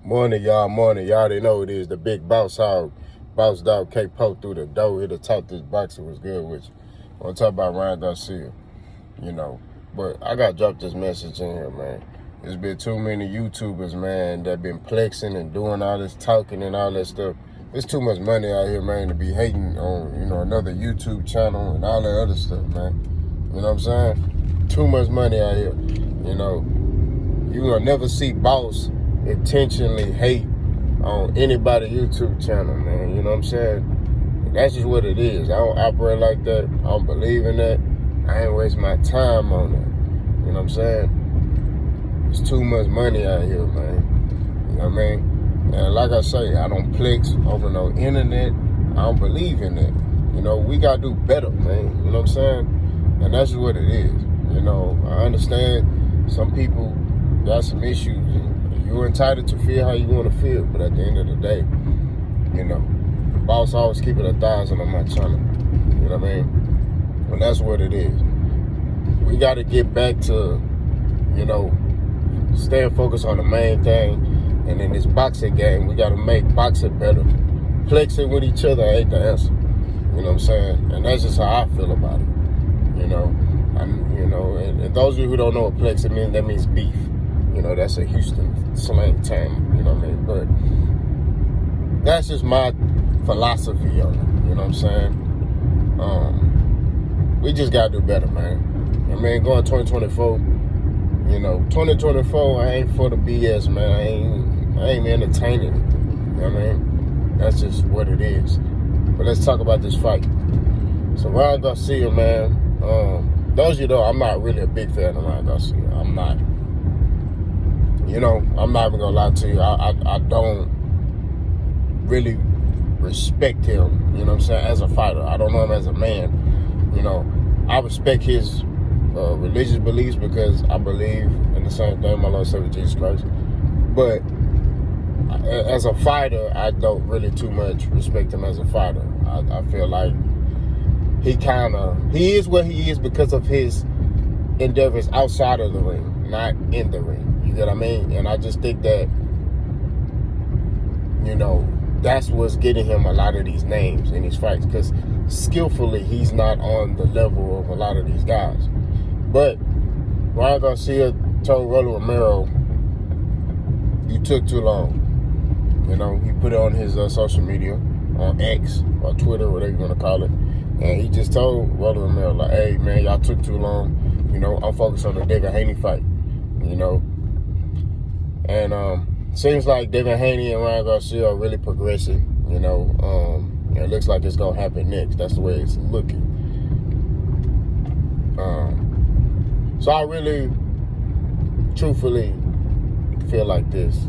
Morning, y'all. Morning. Y'all already know it is the big boss hog. Boss dog K-Po through the door. Here to talk this boxer was good with you. I want to talk about Ryan Garcia, But I got to drop this message in here, man. There's been too many YouTubers, man, that been flexing and doing all this talking and all that stuff. There's too much money out here, man, to be hating on, another YouTube channel and all that other stuff, man. You know what I'm saying? Too much money out here. You will never see boss intentionally hate on anybody YouTube channel, man. You know what I'm saying? That's just what it is. I don't operate like that. I don't believe in that. I ain't waste my time on that. You know what I'm saying? There's too much money out here, man. You know what I mean? And like I say, I don't flex over no internet. I don't believe in that. We gotta do better, man. You know what I'm saying? And that's just what it is. I understand some people got some issues. You're entitled to feel how you want to feel, but at the end of the day, the boss always keep it 1,000 on my channel. You know what I mean? And that's what it is. We got to get back to, staying focused on the main thing. And in this boxing game, we got to make boxing better. Flexing with each other ain't the answer. You know what I'm saying? And that's just how I feel about it. And those of you who don't know what flexing means, that means beef. That's a Houston slang term, you know what I mean? But that's just my philosophy on it, you know what I'm saying? We just gotta do better, man. Going 2024, 2024, I ain't for the BS, man. I ain't entertaining it, you know what I mean? That's just what it is. But let's talk about this fight. So Ryan Garcia, man, those of you know, I'm not really a big fan of Ryan Garcia. I'm not. I'm not even gonna lie to you. I don't really respect him, you know what I'm saying, as a fighter. I don't know him as a man. I respect his religious beliefs because I believe in the same thing, my Lord and Savior Jesus Christ. But as a fighter, I don't really too much respect him as a fighter. I feel like he is what he is because of his endeavors outside of the ring, not in the ring. You get what I mean? And I just think that, that's what's getting him a lot of these names in these fights. Because skillfully, he's not on the level of a lot of these guys. But Ryan Garcia told Rolly Romero, you took too long. He put it on his social media, on X or Twitter, whatever you want to call it. And he just told Rolly Romero, like, hey, man, y'all took too long. I'm focused on the Devin Haney fight, And seems like Devin Haney and Ryan Garcia are really progressing, It looks like it's going to happen next. That's the way it's looking. So I really, truthfully, feel like this.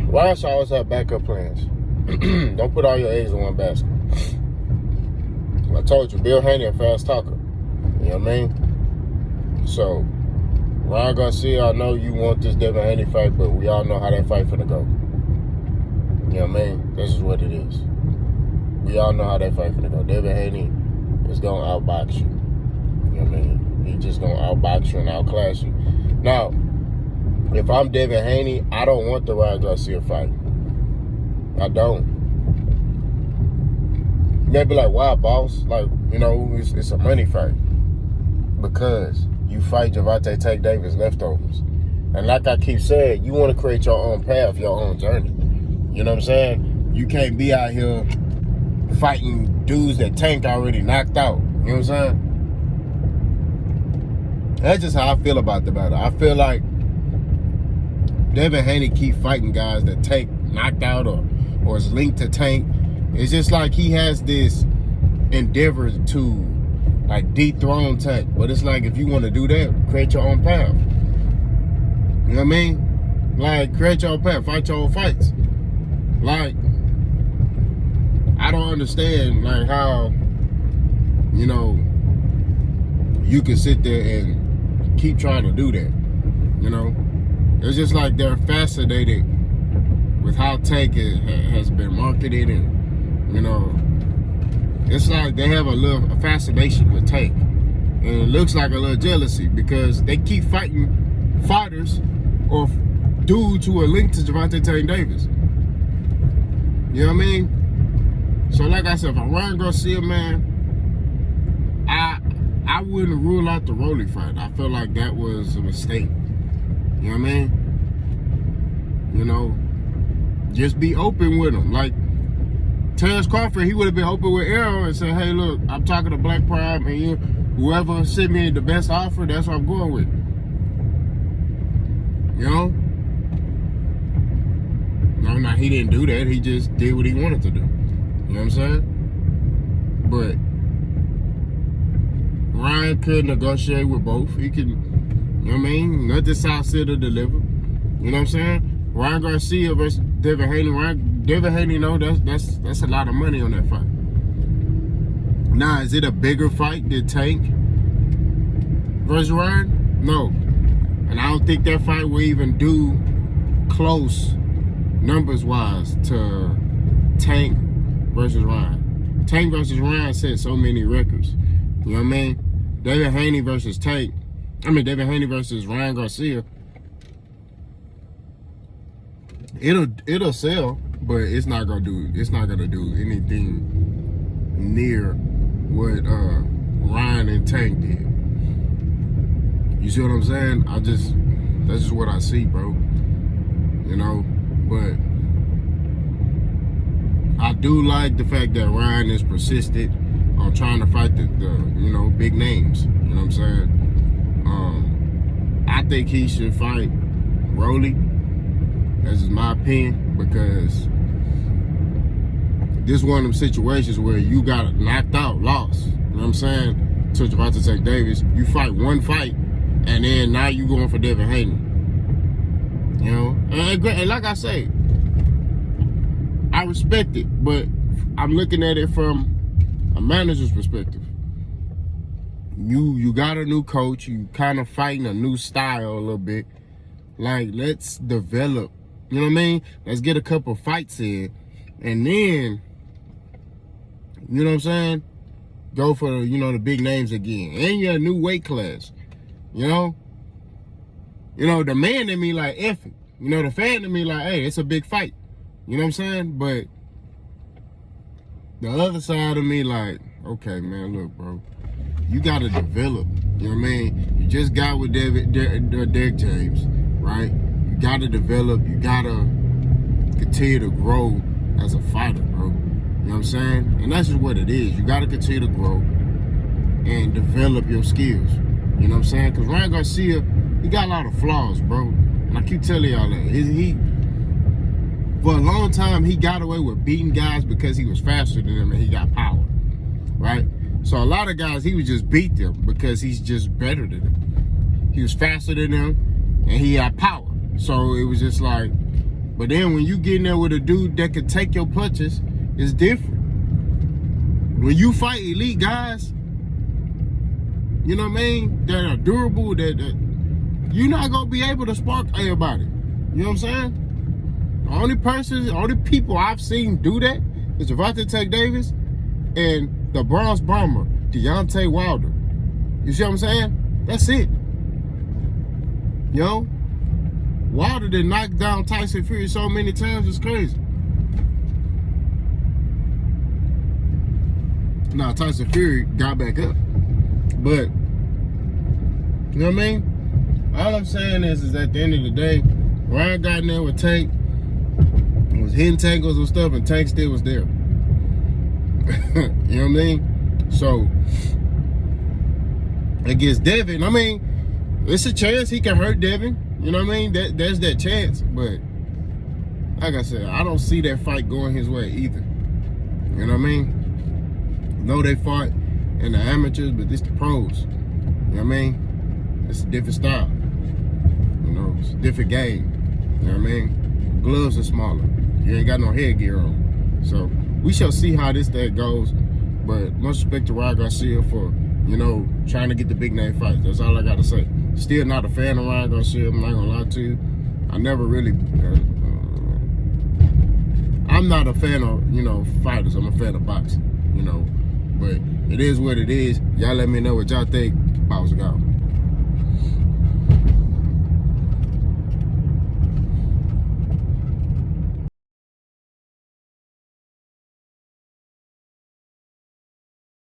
Ryan should always have backup plans. Don't put all your eggs in one basket. I told you, Bill Haney a fast talker. You know what I mean? So, Ryan Garcia, I know you want this Devin Haney fight, but we all know how that fight finna go. You know what I mean? This is what it is. We all know how that fight finna go. Devin Haney is gonna outbox you. You know what I mean? He's just gonna outbox you and outclass you. Now, if I'm Devin Haney, I don't want the Ryan Garcia fight. I don't. You may be like, why, boss? Like, it's a money fight. Because you fight Gervonta Tank Davis leftovers. And like I keep saying, you want to create your own path, your own journey. You know what I'm saying? You can't be out here fighting dudes that Tank already knocked out. You know what I'm saying? That's just how I feel about the battle. I feel like Devin Haney keep fighting guys that Tank knocked out or is linked to Tank. It's just like he has this endeavor to dethrone Tank. But it's like, if you want to do that, create your own path. You know what I mean? Create your own path. Fight your own fights. I don't understand, how, you can sit there and keep trying to do that. It's just like they're fascinated with how Tank has been marketed and, it's like they have a fascination with Tank. And it looks like a little jealousy because they keep fighting fighters or dudes who are linked to Gervonta Tank Davis. You know what I mean? So like I said, if I'm Ryan Garcia, man, I wouldn't rule out the Rolly fight. I feel like that was a mistake. You know what I mean? You know, just be open with him. Like Terrence Crawford, he would have been open with Arrow and said, hey, look, I'm talking to Black Pride, and whoever sent me the best offer, that's what I'm going with. You know? No, he didn't do that. He just did what he wanted to do. You know what I'm saying? But Ryan could negotiate with both. He can, you know what I mean? Let the South City deliver. You know what I'm saying? Ryan Garcia versus Devin Haney. Devin Haney, that's a lot of money on that fight. Now, is it a bigger fight than Tank versus Ryan? No. And I don't think that fight will even do close numbers-wise to Tank versus Ryan. Tank versus Ryan set so many records. You know what I mean? Devin Haney versus Ryan Garcia. It'll sell, but it's not gonna do anything near what Ryan and Tank did. You see what I'm saying? That's just what I see, bro. You know, but I do like the fact that Ryan is persistent on trying to fight the big names. You know what I'm saying? I think he should fight Rolly. That's just my opinion, because this is one of them situations where you got knocked out, lost. You know what I'm saying? To Gervonta Tank Davis, you fight one fight, and then now you going for Devin Haney. You know, and like I say, I respect it, but I'm looking at it from a manager's perspective. You got a new coach, you kind of fighting a new style a little bit. Like, let's develop, you know what I mean? Let's get a couple fights in, and then, you know what I'm saying? Go for, the big names again. And you're a new weight class, you know? The man in me like, F it. The fan in me like, hey, it's a big fight. You know what I'm saying? But the other side of me like, okay, man, look, bro. You got to develop. You know what I mean? You just got with Derek James, right? You got to develop. You got to continue to grow as a fighter, bro. You know what I'm saying? And that's just what it is. You got to continue to grow and develop your skills. You know what I'm saying? Because Ryan Garcia, he got a lot of flaws, bro. And I keep telling y'all that. For a long time, he got away with beating guys because he was faster than them and he got power, right? So a lot of guys, he would just beat them because he's just better than them. He was faster than them and he had power. So it was just like, but then when you get in there with a dude that could take your punches, it's different. When you fight elite guys, you know what I mean, that are durable, that you're not going to be able to spark everybody. You know what I'm saying? The only people I've seen do that is Gervonta Tank Davis and the Bronze Bomber, Deontay Wilder. You see what I'm saying? That's it. You know? Wilder did knock down Tyson Fury so many times, it's crazy. Now, Tyson Fury got back up. But, you know what I mean? All I'm saying is at the end of the day, Ryan got in there with Tank, was hitting tangles and stuff, and Tank still was there. You know what I mean? So, against Devin, I mean, it's a chance he can hurt Devin. You know what I mean? There's that chance. But, like I said, I don't see that fight going his way either. You know what I mean? I know they fought in the amateurs, but this the pros. You know what I mean? It's a different style. It's a different game. You know what I mean? Gloves are smaller. You ain't got no headgear on. So, we shall see how this thing goes. But much respect to Ryan Garcia for, trying to get the big name fights. That's all I got to say. Still not a fan of Ryan Garcia. I'm not going to lie to you. I never really... I'm not a fan of, fighters. I'm a fan of boxing, But it is what it is. Y'all let me know what y'all think. Bows out.